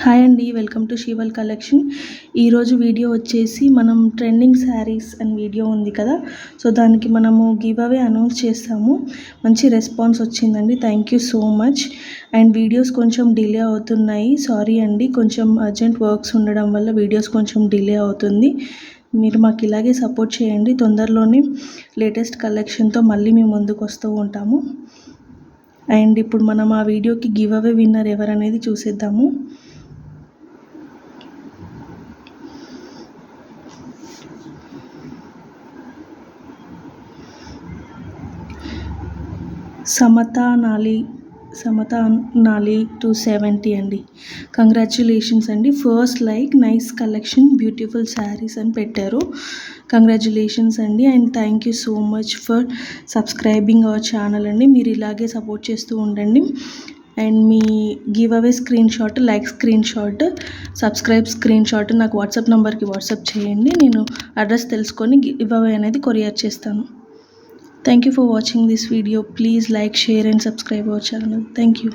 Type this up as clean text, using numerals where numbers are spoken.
Hi అండి, welcome to షీవల్ collection. ఈరోజు video వచ్చేసి మనం ట్రెండింగ్ శారీస్ అని వీడియో ఉంది కదా, సో దానికి మనము గివ్ అవే అనౌన్స్ చేస్తాము. మంచి రెస్పాన్స్ వచ్చిందండి, thank you so much. And videos కొంచెం డిలే అవుతున్నాయి, సారీ అండి. కొంచెం అర్జెంట్ వర్క్స్ ఉండడం వల్ల వీడియోస్ కొంచెం డిలే అవుతుంది. మీరు మాకు ఇలాగే సపోర్ట్ చేయండి. తొందరలోనే లేటెస్ట్ కలెక్షన్తో మళ్ళీ మేము ముందుకు వస్తూ ఉంటాము. అండ్ ఇప్పుడు మనం ఆ వీడియోకి గివ్ అవే విన్నర్ ఎవరనేది చూసేద్దాము. సమతా నాలి 270 అండి. కంగ్రాచ్యులేషన్స్ అండి. First like nice collection, beautiful saris అని పెట్టారు. కంగ్రాచ్యులేషన్స్ అండి. And thank you so much for subscribing our channel అండి. మీరు ఇలాగే సపోర్ట్ చేస్తూ ఉండండి. And me give away screen shot, like screen shot, subscribe screen shot నాకు వాట్సాప్ నెంబర్కి వాట్సాప్ చేయండి. నేను అడ్రస్ తెలుసుకొని గివ్ అవే అనేది కొరియర్ చేస్తాను. Thank you for watching this video. Please like, share and subscribe our channel. Thank you.